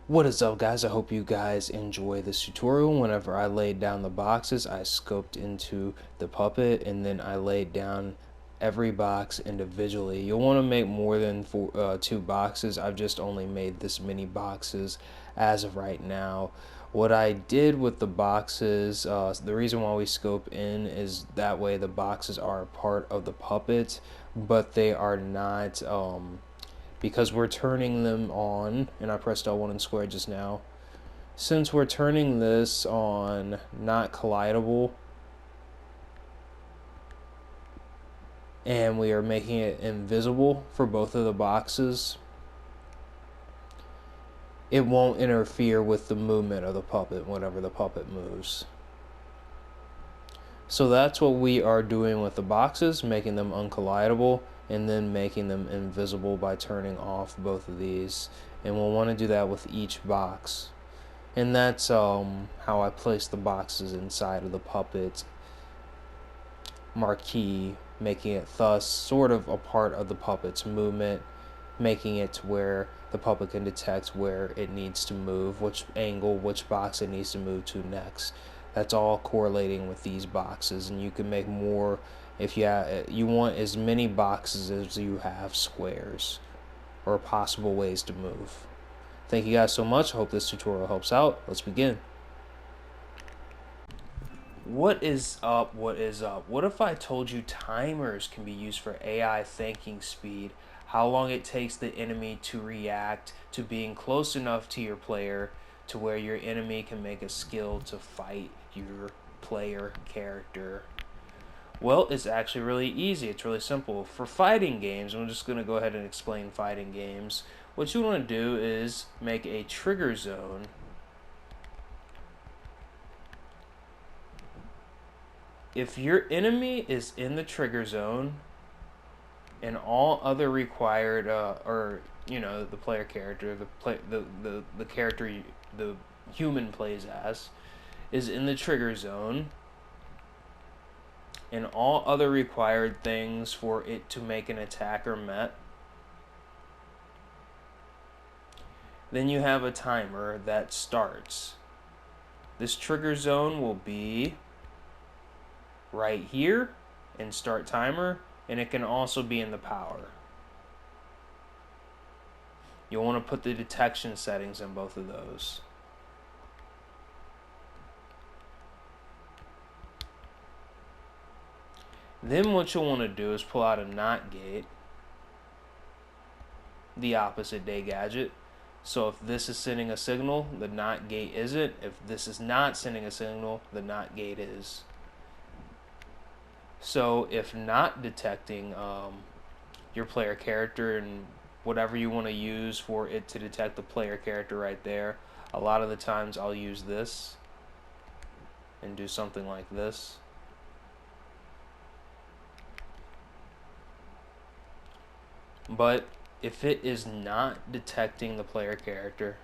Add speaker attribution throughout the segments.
Speaker 1: What is up, guys? I hope you guys enjoy this tutorial. Whenever I laid down the boxes, I scoped into the puppet and then I laid down every box individually. You'll want to make more than two boxes. I've just only made this many boxes as of right now. What I did with the boxes, the reason why we scope in is that way the boxes are a part of the puppet, but they are not because we're turning them on, and I pressed L1 and square just now. Since we're turning this on not collidable, and we are making it invisible for both of the boxes, it won't interfere with the movement of the puppet whenever the puppet moves. So that's what we are doing with the boxes, making them uncollidable and then making them invisible by turning off both of these. And we'll want to do that with each box. And that's how I place the boxes inside of the puppet marquee, making it thus sort of a part of the puppet's movement, making it to where the puppet can detect where it needs to move, which angle, which box it needs to move to next. That's all correlating with these boxes, and you can make more if you want as many boxes as you have squares or possible ways to move. Thank you guys so much. I hope this tutorial helps out. Let's begin. What is up? What is up? What if I told you timers can be used for AI thinking speed? How long it takes the enemy to react to being close enough to your player to where your enemy can make a skill to fight your player character? Well, it's actually really easy. It's really simple. For fighting games, I'm just going to go ahead and explain fighting games. What you want to do is make a trigger zone. If your enemy is in the trigger zone and all other required, or the player character, the character the human plays as, is in the trigger zone, and all other required things for it to make an attack are met, then you have a timer that starts. This trigger zone will be right here in start timer, and it can also be in the power. You'll want to put the detection settings in both of those. Then what you'll want to do is pull out a not gate, the opposite day gadget. So if this is sending a signal, the not gate isn't. If this is not sending a signal, the not gate is. So if not detecting your player character and whatever you want to use for it to detect the player character right there, a lot of the times I'll use this and do something like this. But if it is not detecting the player character,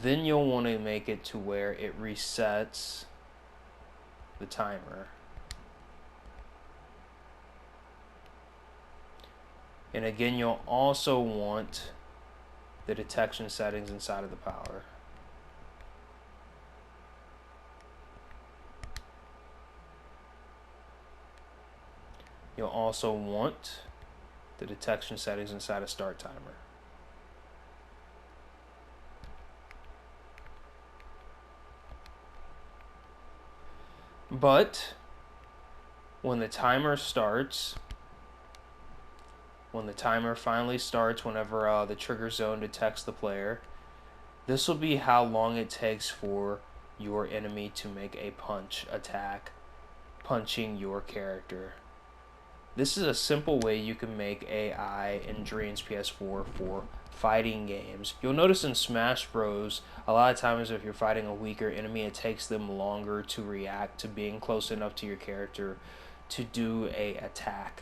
Speaker 1: then you'll want to make it to where it resets the timer. And again, you'll also want the detection settings inside of the power. You'll also want the detection settings inside of start timer. But when the timer starts, when the timer finally starts, whenever the trigger zone detects the player, this will be how long it takes for your enemy to make a punch attack, punching your character. This is a simple way you can make AI in Dream's PS4 for fighting games. You'll notice in Smash Bros, a lot of times if you're fighting a weaker enemy, it takes them longer to react to being close enough to your character to do a attack.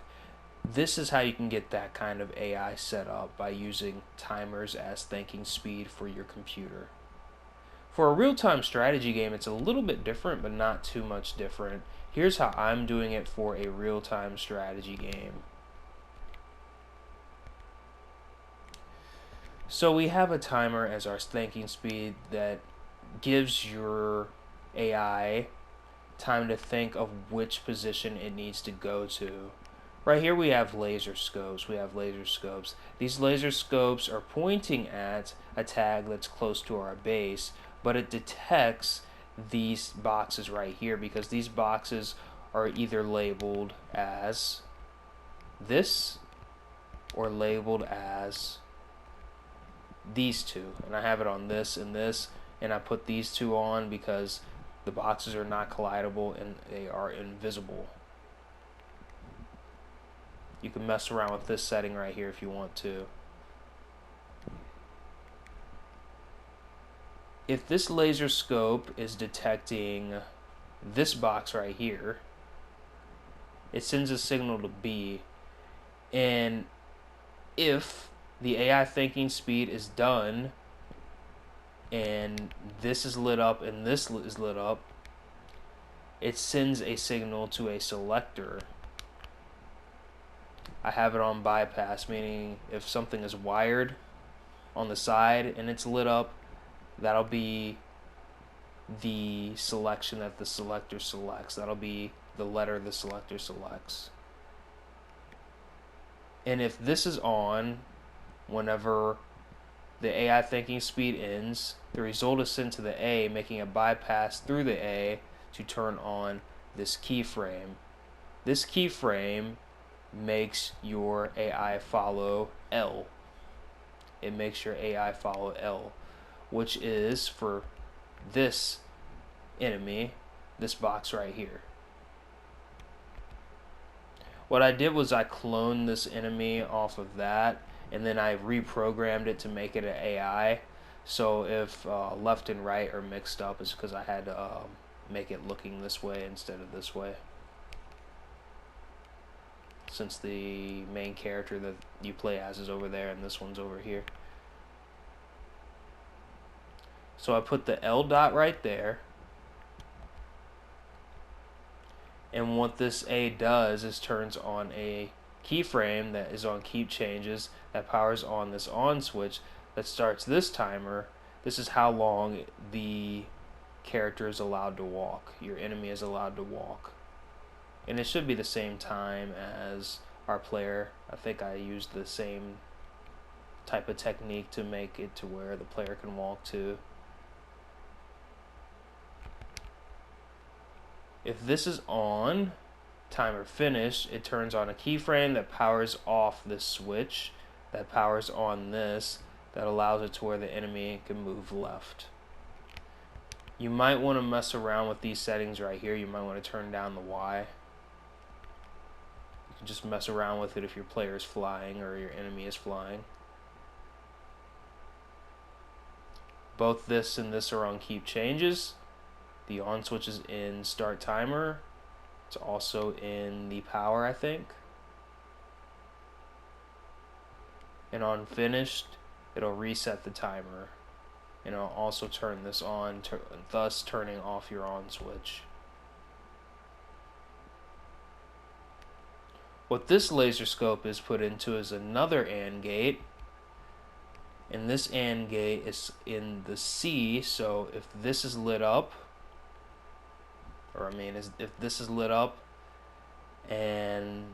Speaker 1: This is how you can get that kind of AI set up, by using timers as thinking speed for your computer. For a real-time strategy game, it's a little bit different, but not too much different. Here's how I'm doing it for a real-time strategy game. So we have a timer as our thinking speed that gives your AI time to think of which position it needs to go to. Right here we have laser scopes. These laser scopes are pointing at a tag that's close to our base, but it detects these boxes right here because these boxes are either labeled as this or labeled as these two. And I have it on this and this, and I put these two on because the boxes are not collidable and they are invisible. You can mess around with this setting right here if you want to. If this laser scope is detecting this box right here, it sends a signal to B. And if the AI thinking speed is done and this is lit up and this is lit up, it sends a signal to a selector. I have it on bypass, meaning if something is wired on the side and it's lit up, that'll be the selection that the selector selects. That'll be the letter the selector selects. And if this is on, whenever the AI thinking speed ends, the result is sent to the A, making a bypass through the A to turn on this keyframe. This keyframe makes your AI follow L. It makes your AI follow L, which is for this enemy, this box right here. What I did was I cloned this enemy off of that, and then I reprogrammed it to make it an AI. So if left and right are mixed up, it's because I had to make it looking this way instead of this way, since the main character that you play as is over there and this one's over here. So I put the L dot right there, and what this A does is turns on a keyframe that is on keep changes that powers on this on switch that starts this timer. This is how long the character is allowed to walk, your enemy is allowed to walk. And it should be the same time as our player. I think I used the same type of technique to make it to where the player can walk to. If this is on, timer finished, it turns on a keyframe that powers off this switch, that powers on this, that allows it to where the enemy can move left. You might want to mess around with these settings right here. You might want to turn down the Y. You can just mess around with it if your player is flying or your enemy is flying. Both this and this are on keep changes. The on switch is in start timer. It's also in the power, I think. And on finished, it'll reset the timer. And it'll also turn this on, thus turning off your on switch. What this laser scope is put into is another AND gate. And this AND gate is in the C, so if this is lit up, if this is lit up and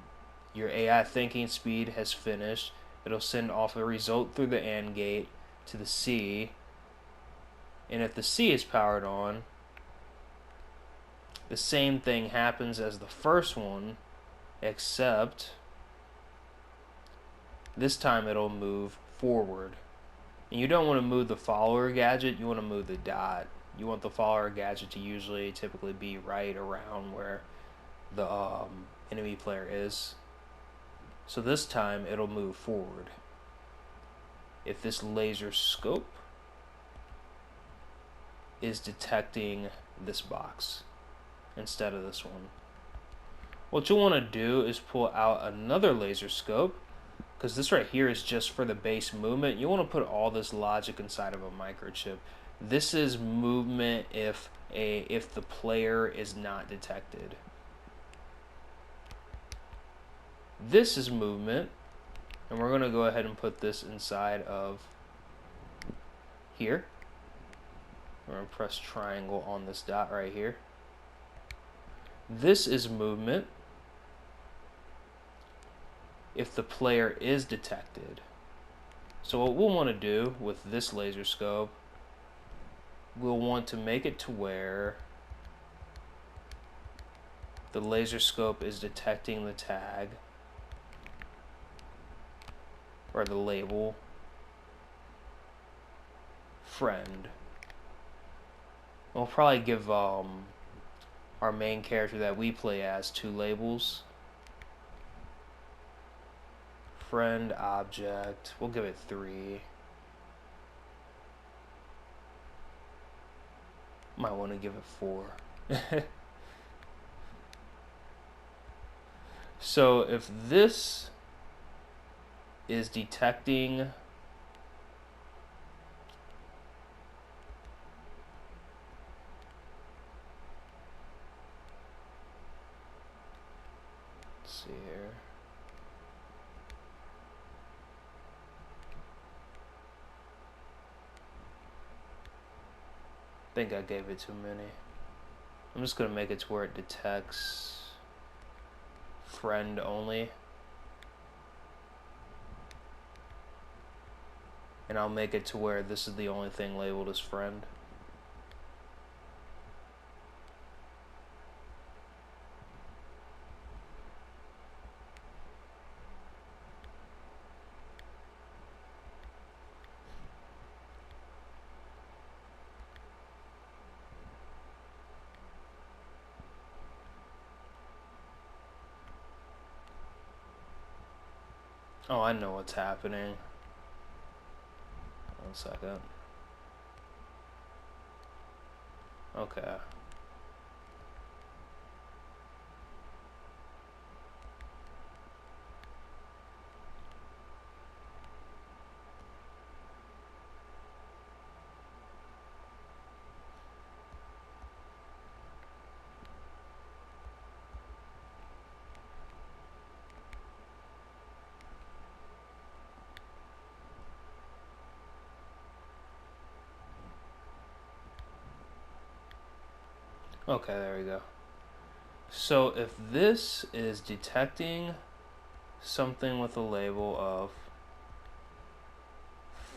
Speaker 1: your AI thinking speed has finished, it'll send off a result through the AND gate to the C. And if the C is powered on, the same thing happens as the first one, except this time it'll move forward. And you don't want to move the follower gadget, you want to move the dot. You want the follower gadget to typically be right around where the enemy player is. So this time it'll move forward. If this laser scope is detecting this box instead of this one. What you'll want to do is pull out another laser scope, because this right here is just for the base movement. You want to put all this logic inside of a microchip. This is movement if the player is not detected. This is movement, and we're going to go ahead and put this inside of here. We're going to press triangle on this dot right here. This is movement if the player is detected. So what we'll want to do with this laser scope, we'll want to make it to where the laser scope is detecting the tag or the label friend. We'll probably give our main character that we play as 2 labels. Friend, object, we'll give it 3. Might want to give it 4. So if this is detecting let's see here. I think I gave it too many. I'm just going to make it to where it detects friend only. And I'll make it to where this is the only thing labeled as friend. Oh, I know what's happening. 1 second. Okay. Okay, there we go. So if this is detecting something with a label of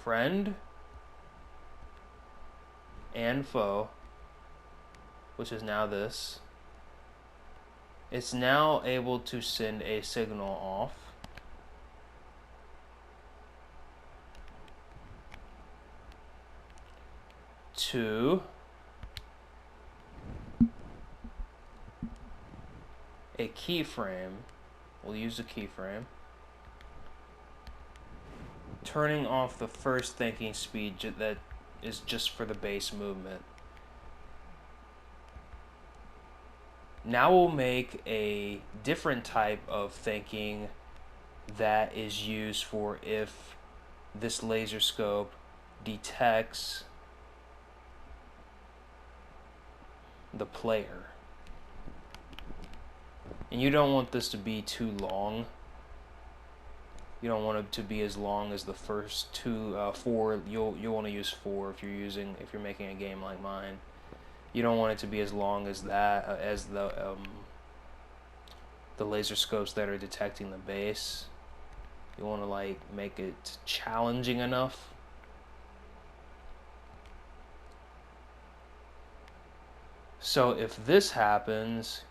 Speaker 1: friend and foe, which is now this, it's now able to send a signal off to a keyframe. We'll use a keyframe, turning off the first thinking speed that is just for the base movement. Now we'll make a different type of thinking that is used for if this laser scope detects the player. And you don't want this to be too long. You don't want it to be as long as the first 4. You'll want to use 4 if you're making a game like mine. You don't want it to be as long as that as the laser scopes that are detecting the base. You want to like make it challenging enough. So if this happens,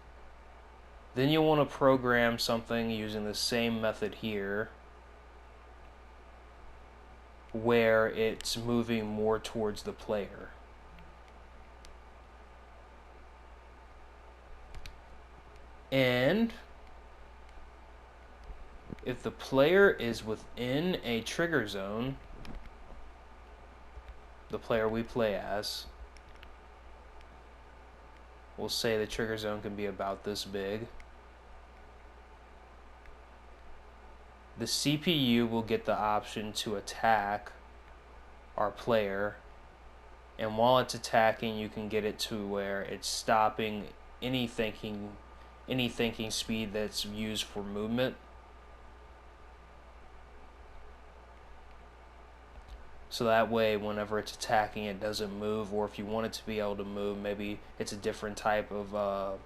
Speaker 1: then you'll want to program something using the same method here, where it's moving more towards the player. And if the player is within a trigger zone, the player we play as, we'll say the trigger zone can be about this big. The CPU will get the option to attack our player, and while it's attacking, you can get it to where it's stopping any thinking speed that's used for movement. So that way, whenever it's attacking, it doesn't move. Or if you want it to be able to move, maybe it's a different type of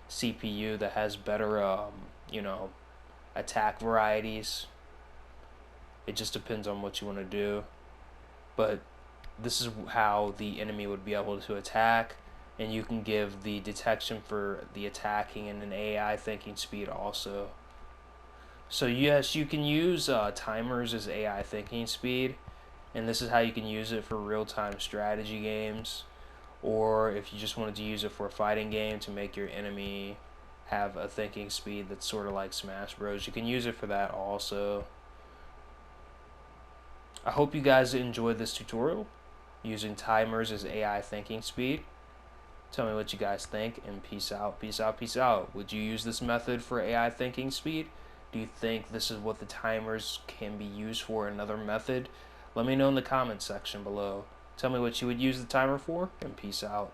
Speaker 1: CPU that has better, attack varieties. It just depends on what you want to do. But this is how the enemy would be able to attack, and you can give the detection for the attacking and an AI thinking speed also. So yes, you can use timers as AI thinking speed, and this is how you can use it for real-time strategy games, or if you just wanted to use it for a fighting game to make your enemy have a thinking speed that's sort of like Smash Bros. You can use it for that also. I hope you guys enjoyed this tutorial using timers as AI thinking speed. Tell me what you guys think, and peace out, peace out, peace out. Would you use this method for AI thinking speed? Do you think this is what the timers can be used for in another method? Let me know in the comments section below. Tell me what you would use the timer for, and peace out.